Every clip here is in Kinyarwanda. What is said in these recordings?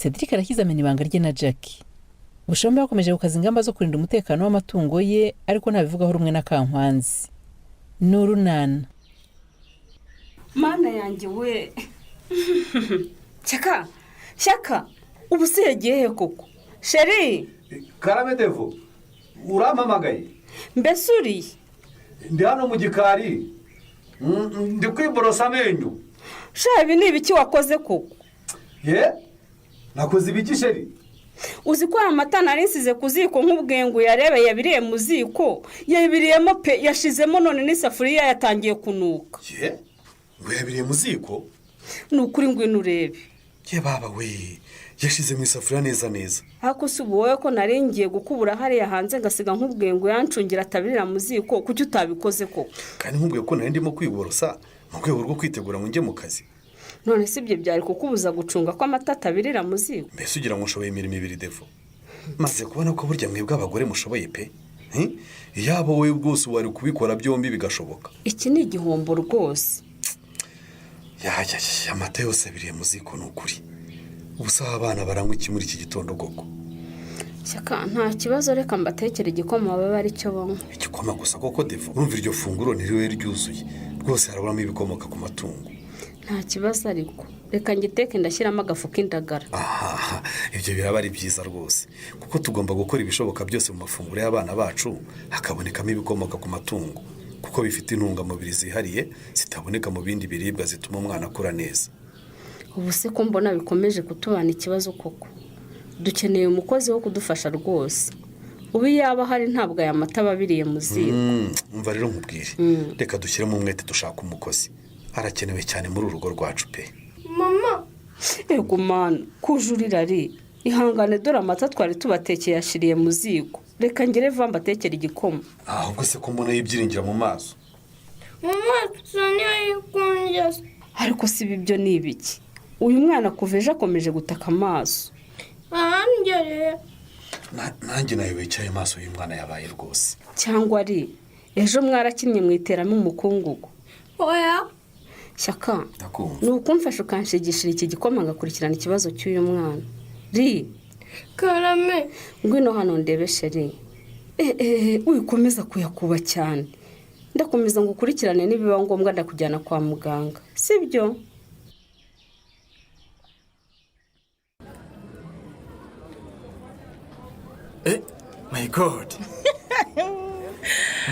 Cedric arashyize amenya ibanga rye na Jackie. Bushombe yakomeje gukaza ingamba zo kurinda umutekano w'amatungo ye ariko ntabivugaho rumwe na Kankwanzi. Nurunana. Mana yanjye we. Shaka. Ubu se yagiye koko. Sheri. Karame Devo. Urampamagaye. Mbese uri? Ndi hano mu gikari. Ndi kwiborosa amenyo. Ibi ni ibiki wakoze koko? Nakoze ibiki Sheri? Uzi ko amata narinsize ku ziko nk'ubwengu yarebe yabiriye mu ziko yabiriyemo pe yashizemo none n'isafuriya yatangiye kunuka. Ngo yabiriye mu ziko? Nukuri ngwino urebe. Baba we yashize mu isafuriya neza. Hako subuwe ko naringiye gukubura hariya hanze ngasiga nk'ubwengu yancungira atabirira mu ziko kuki utabikoze koko? Kandi nkubwiye ko narindimo kwiborosa mu rwego rwo kwitegura ngo njye mu kazi. None sibye byari kukubuza gucunga ko amata atabirira mu ziko. Mbese ugira ngo ushoboye imirimo ibiri Devo. Maze kubona ko burya mwebwe abagore mushoboye pe. Yabo we bwose wari kubikora byombi bigashoboka. Iki ni igihombo rwose. Amata yose abiriye mu ziko n'ukuri. Ubusa abana baranywa iki muri iki gitondo gogo? Shaka nta kibazo reka mbatekere igikoma baba ari cyo banywa. Igikoma gusa koko Devo. Urumva iryo funguro ntiriwe ryuzuye. Rwose haraburamo ibikomoka ku matungo. Nta kibazo ariko reka ngiteke ndashyiramo agafu k'indagara. Ibyo biraba ari byiza rwose kuko tugomba gukora ibishoboka byose mu mafunguro y'abana bacu hakabonekamo ibikomoka ku matungo kuko bifite intungamubiri zihariye zitaboneka mu bindi biribwa zituma umwana akura neza. Ubu se ko mbona bikomeje kutubana ikibazo koko dukeneye umukozi wo kudufasha rwose. Ubu yaba hari ntabwo aya mata babiriye mu ziko. Umva rero nkubwire reka dushyiremo umwete dushaka umukozi. Harakenewe cyane muri urugo rwacu pe. Mama ego mana kujurira ari ihangane dore amata twari tubatekeye yashiriye mu ziko. Reka ngere vamba tekera igikoma. Ahubwo se ko mbona yibyiringira mu maso. Mama tusanya yikunje. Ariko si bibyo ni ibiki? Uyu mwana kuveje akomeje gutaka amaso. Angere. Nanjye nayo wicaye amaso y'umwana yabaye rwose. Cyangwa ari ejo mwarakinnye mwiteramo umukungugu. Oya. Shaka. Nukumfasha ukanshigishira iki gikoma ngakurikirana ikibazo cy'uyu mwana. Karame. Ngwino hano ndebe Sheri. Uyikomeza kuyakuba cyane. Ndakomeza ngo ukurikirane nibiba ngombwa ndakujyana kwa muganga. Sibyo? My God.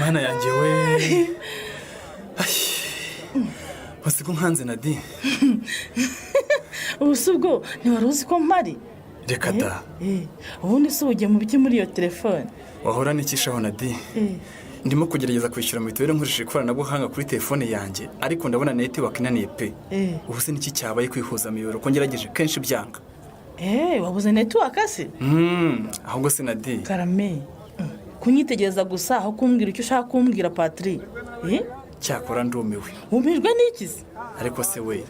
Mana yanjye we. Wasiku nkanze Nadi. Ubusubwo ntiwari uzi ko mpari. Reka da. Ubundi se ujye mu biki muri iyo telefone. Wahora n'ikishaho Nadi. Ndimo kugerageza kwishyura mituweli nkoresheje ikoranabuhanga kuri telefone yanjye ariko ndabona network inaniye pe. Ubu se niki cyabaye kwihuza miyoboro ko ngerageje kenshi byanga. Wabuze network se? Ahubwo se Nadi. Karame. Kunyitegereza gusa aho kumbwira icyo ushaka kumbwira Patrick. Cyakora ndumiwe. Umbijwe n'ikizi? Ariko se we.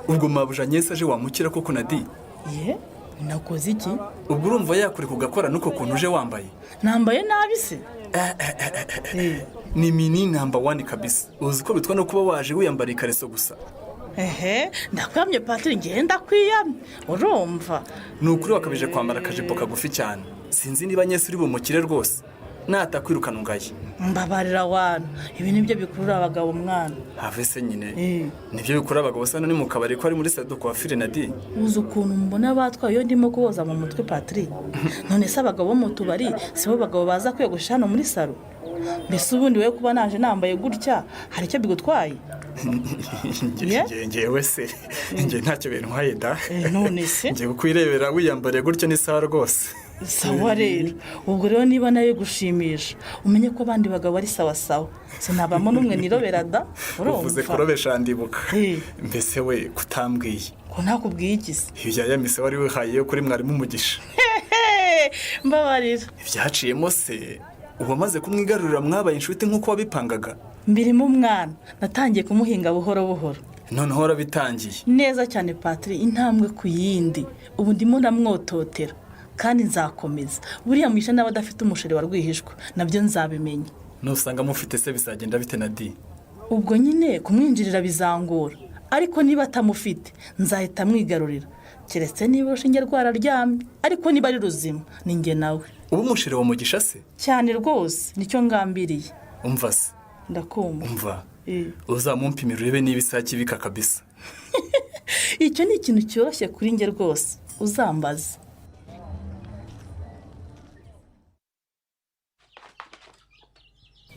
Ubwo mabuja nyese aje wamukira koko Nadi. Nakoze iki? Ubwo urumva yakuri kugakora nuko kuntu uje wambaye. Nambaye nabi se? Ni mini number 1 kabisa. Uzi ko bitwa no kuba waje wiyambara ikareso gusa. Ndakwamye Patrick ngenda kwiyamye. Urumva? Nukuri wakabije kwambara kajipo kagufi cyane. Sinzi niba nyese uri bumukire rwose. Natakwirukana ungaye. Mbabarira wana. Ibi nibyo bikurura abagabo mwana. Have se nyine. Nibyo bikurura abagabo sana ni mu kabari ko ari muri sado kwa Fire Nadi. Uzi ukuntu mbona batwaye yo ndimo kuboza mu mutwe Patrick. None se abagabo mu tubari sibo bagabo baza kwiyogosha hano muri salo. Mbese ubundi we kuba naje nambaye gutya hari icyo bigutwaye? Ngewe se nge ntacyo bintwaye da. None se nge kukwirebera wiyambariye gutyo ni sawa rwose. Sawa rero ubwo rero niba nawe gushimisha umenye ko abandi bagabo ari sawa sawa sinabamo n'umwe nirobera da. Uvuze kurobesha ndibuka. Mbese we kutambwiye ko nakubwiye iki se? Ibya yamise wari wihaye kuri mwarimu umugisha. Mbabarira. Ibyaciyemo se ubamaze kumwigarurira mwabaye inshuti nkuko wabipangaga? Mbirimo umwana natangiye kumuhinga buhoro buhoro. Noneho urabitangiye neza cyane Patrick, intambwe ku yindi. Ubu ndimo ndamwototera kandi nzakomeza. Buriya mwisha n'abadafite umusheri wa rwihishwa nabyo nzabimenya. Nusanga mufite se bizagenda bite Nadi? Ubwo nyine kumwinjirira bizangora ariko niba atamufite nzahita mwigarurira keretse niba urushinge rwararyamye ariko niba ari ruzima ni njye nawe. ubu umusheri wa Mugisha se? cyane rwose nicyo ngambiriye. umva se ndakumva. umva uzamumpimira urebe niba isake ibika kabisa. icyo ni ikintu cyoroshye kuri njye rwose uzambaze.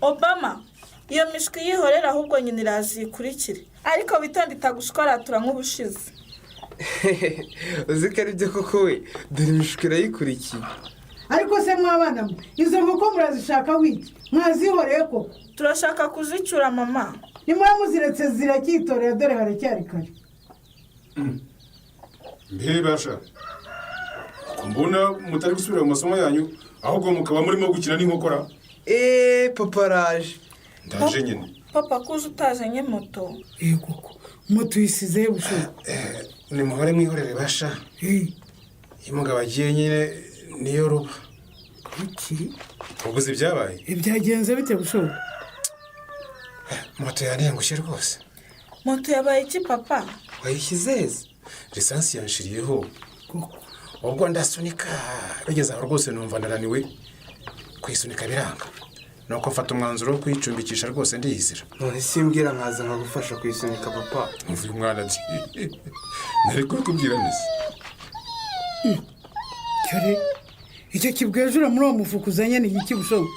Obama iyo mishwi yihorera ahubwo nyine irazikurikire ariko witonde itagushwaratura nk'ubushize. uzi ko ari byo koko we dore imishwi irayikurikiye. ariko se mwabana mwe izo nkoko murazishaka wiki mwazihoreye koko? turashaka kuzicyura mama. nimwe muziretse zirakitorera dore haracyari kare. mbe basha mbona mutari gusubira mu masomo yanyu ahubwo mukaba murimo gukina n'inkokora. papa araje. ndaje nyine. papa kuze utazanye moto. koko moto uyisize bushoboka. ni muhore mwihorere basha. iyo umugabo agiye nyine niyo ruba. iki ubuze ibyabaye? ibyagenze bite bushoboka? moto yanengushye rwose. moto yabaye iki papa? wayishyizeze lisansi yanshiriyeho ubwo ndasunika bigeze aho rwose numva ndananiwe kuyisunika biranga nuko mfata umwanzuro wo kuyicumbikisha rwose ndiyizira. none simbwira nkaza nkagufasha kuyisunika papa. mvuye umwana ati nari kubwira neza. cyore icyo kibwejura muri uwo mufuka uzanye ni iki bushoboka?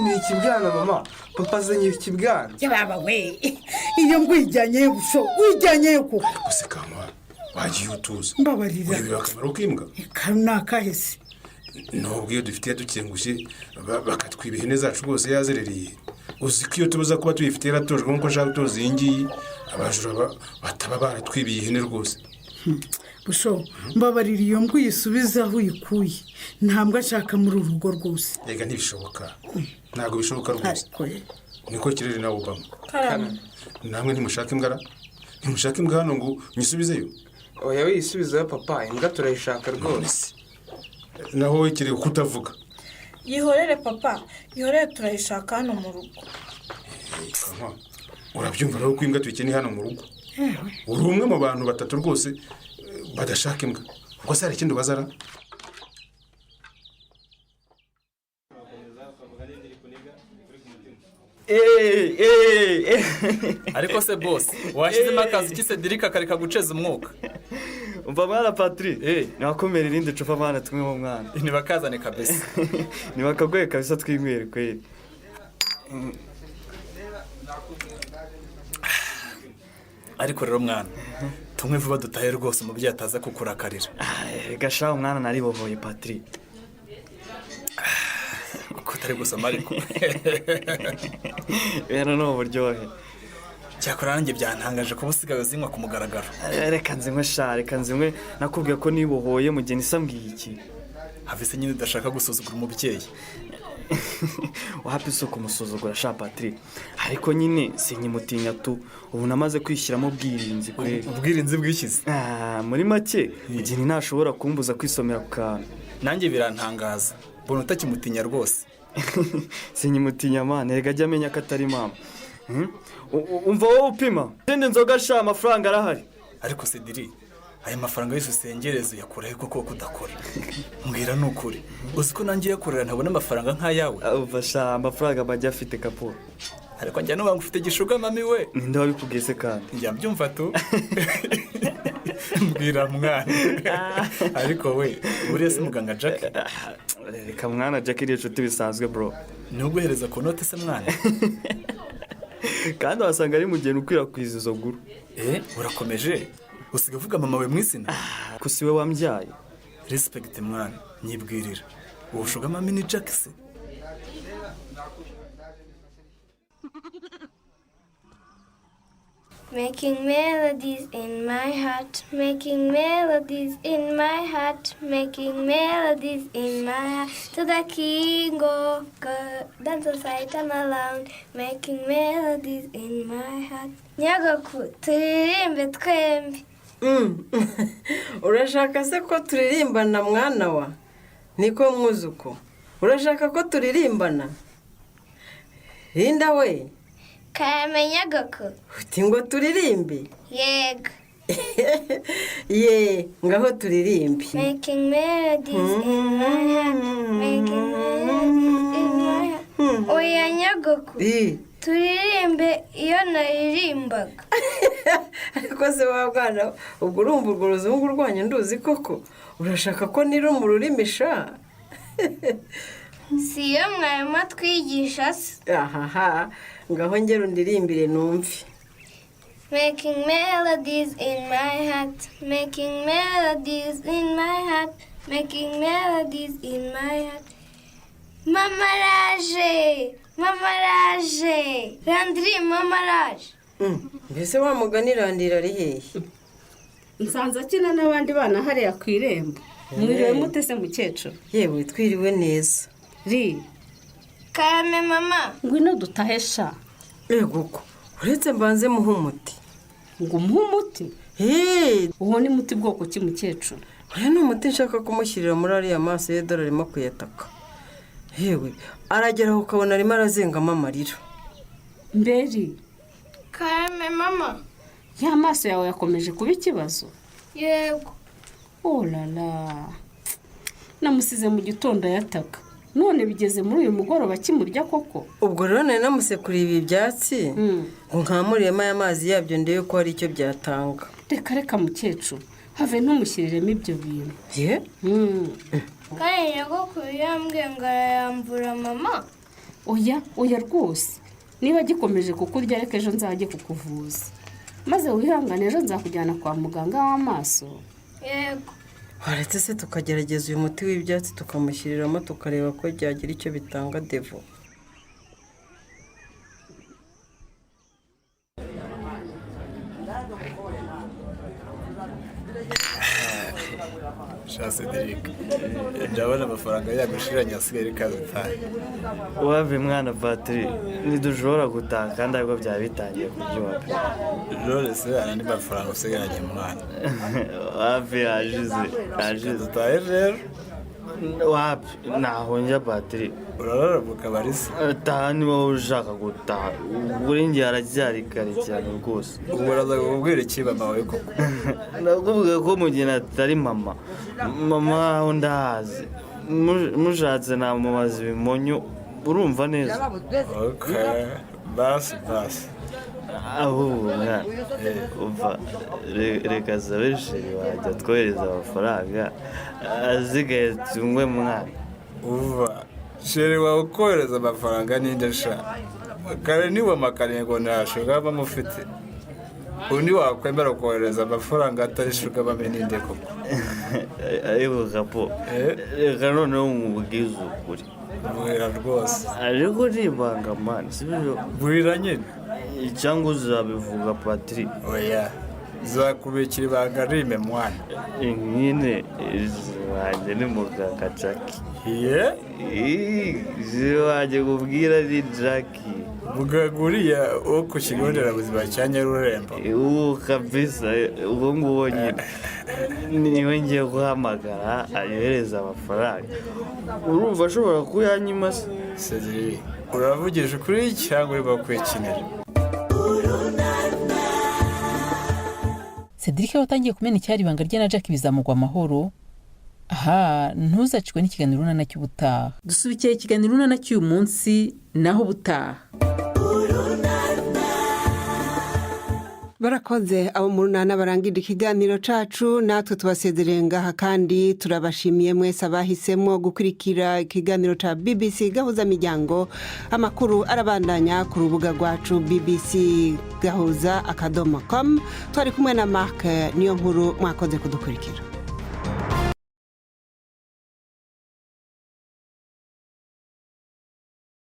ni ikibwana mama. papa azanye ikibwana. yababa we iyo ngwijyanye busho wijyanye koko. gusa kama wagiye utuza. mbabarira. Uyu akamaro k'imbwa. Nakahese. nubwo iyo dufitiye dukengushye bakatwiba ihene zacu rwose yazerereye. uzi ko iyo tubuza kuba tuyifitiye yaratojwe nk'uko nshaka gutoza iyi ngiyi abajura bataba baratwibiye ihene rwose. busho mbabarira iyo mbwa uyisubize aho uyikuye ntabwo ashaka muri uru rugo rwose. rega ntibishoboka ntabwo bishoboka rwose. niko kirere nawe Obama. namwe ntimushaka imbwa ntimushaka imbwa hano ngo nyisubizeyo. oya wisubizeyo papa imbwa turayishaka rwose. naho wowe kirere kutavuga. yihorere papa yihorere turayishaka hano mu rugo. urabyumva rero ko imbwa tuyikeneye hano mu rugo. uri umwe mu bantu batatu rwose badashaka imbwa. ubwo se hari ikindi ubazara? ariko se boss washyizemo akazi k'Cedric akareka guceza umwuka. umva mwana Patrick ntiwakomera irindi cupa mwana tumwe mu mwana. ntibakazane kabisa. ntibakagoye kabisa twinywere kweri. ariko rero mwana tumwe vuba dutahe rwose umubyeyi ataza kukurakarira. gasha umwana naribohoye Patrick. kutari gusoma ariko rero no buryohe. cyakora nanjye byantangaje kuba usigaye uzinywa ku mugaragaro. reka nzinywe sha reka nzinywe nakubwiye ko nibohoye mu gihe nisambwiye iki. havise nyine udashaka gusuzugura umubyeyi. wapi isuku umusuzugura sha Patrick. ariko nyine sinyimutinya tu ubu namaze kwishyiramo ubwirinzi kweri. ubwirinzi bwishyize muri make igihe ntashobora kumbuza kwisomera ku kantu. nanjye birantangaza mbona utakimutinya rwose. sinyimutinya mana rega ajya amenya ko atari mama. umva wowe upima izindi nzoga sha amafaranga arahari. ariko Cedric aya mafaranga yose usengereza yakura he koko kudakora? mbwira ni ukuri uzi ko nanjye yakorera ntabona amafaranga nk'ayawe. umva sha amafaranga bajya afite kapo. ariko njya n'ubangu ufite gishuga mami we. ninde wabikubwiye se kandi? njya mbyumva tu. mbwira mwana. ariko we buriya si muganga Jack? reka mwana Jack iri inshuti bisanzwe bro. ni uguhereza ku note se mwana? kandi wasanga ari mugeni ukwirakwiza izo guru. urakomeje usiga uvuga mama we mu izina? ko si we wambyaye. respect mwana nyibwirira ubushuga mami ni Jack se? Making melodies in my heart, making melodies in my heart, making melodies in my heart. To the king of God, dance aside and around, making melodies in my heart. Nyagaku, turirimbe twembi. urashaka se ko turirimbana mwana wa? niko mwuzuko urashaka ko turirimbana? Linda we Karamenya gako. uti ngo turirimbe Yego. ye ngaho turirimbe Making melodies in my heart. Making melodies in my heart. Oya nyagako. Turirimbe iyo naririmbaga. ariko se wa bwana ubwo urumva urwo ruzungu rwanyu nduzi koko urashaka ko niri mu rurimi sha Si iyo mwarimu atwigisha se. ahaha ngaho ngera undirimbire numve Making melodies in my heart. Making melodies in my heart. Making melodies in my heart. Mama raje. Mama raje. Landry mama raje. mbese wa mugani irandira ari hehe nsanze akina n'abandi bana hariya ku irembo mwiriwe mutese mukecuru yewe twiriwe neza Karame mama. ngwino dutahesha yego ko uretse mbanze muhe umuti ngo umuhe umuti uwo ni muti bwoko ki mukecuru uriya ni umuti nshaka kumushyirira muri ariya maso ye dore arimo kuyataka yewe arageraho ukabona arimo arazengamo amarira mberi Karame mama. ya maso yawe yakomeje kuba ikibazo Yego. olala namusize mu gitondo yataka none bigeze muri uyu mugoroba kimurya koko ubwo rero nari namusekuriye ibi byatsi ngo nkamuriyemo aya mazi yabyo ndebe ko hari icyo byatanga reka mukecuru have ntumushyiriremo ibyo bintu ye Kandi nyagakuru yambwiye ngo arayambura mama. oya rwose niba gikomeje kukurya reka ejo nzajye kukuvuza maze wihangane ejo nzakujyana kwa muganga w'amaso Yego. waretse se tukagerageza uyu muti w'ibyatsi tukamushyiriramo tukareba ko byagira icyo bitanga devo Cedric ndabona amafaranga yagushiranye asigaye kazi tayi wave mwana Patrick ntidushobora gutaha kandi ariko byaba bitangiye kuryoha none se andi mafaranga usigaranye mwana wave yajize dutahe rero wapi naho njya Patrick urarara mu kabari se taha niba wowe ushaka gutaha uri ngiye haracyari kare cyane rwose ubwo uraza kubwira iki mama wawe koko nakubwiye ko mu gihe atari mama aho ndahazi mushatse namubaza ibimonyo urumva neza basi ahubwo mwana umva reka sabe sheri wajya twohereza amafaranga asigaye tungwe mwana uva sheri wawe ukohereza amafaranga n'indi ashaka kare niwe amakariye ngo ntashobora bamufite undi wakwemera kohereza amafaranga atari shuga bameninde koko ariko kapo reka noneho nkubwize ukuri bwira rwose ariko nibanga mani sibyo bwira nyine cyangwa uzabivuga Patrick oya zakubikira ibanga rime mwana nyine wanjye ni muganga Jackie wanjye kubwira ni Jackie mugaguriya wo ku kigo nderabuzima cya Nyarurembo ubu kabisa ubwo ngubu nyine niwe ngiye guhamagara ayohereza amafaranga urumva ashobora kuyanyima se Cedric uravugisha ukuri cyangwa urimo kwikinira Cedric watangiye kumena icyari ibanga rye na Jackie bizamugwa amahoro aha ntuzacikwe n'ikiganiro runana cy'ubutaha dusubikiye ikiganiro runana cy'uyu munsi naho ubutaha barakoze abo mu runana barangira ikiganiro cacu natwe tubasezereye ngaha kandi turabashimiye mwese abahisemo gukurikira ikiganiro ca BBC gahuza miryango amakuru arabandanya ku rubuga rwacu bbc.gahuza.com twari kumwe na Mark niyo nkuru mwakoze kudukurikira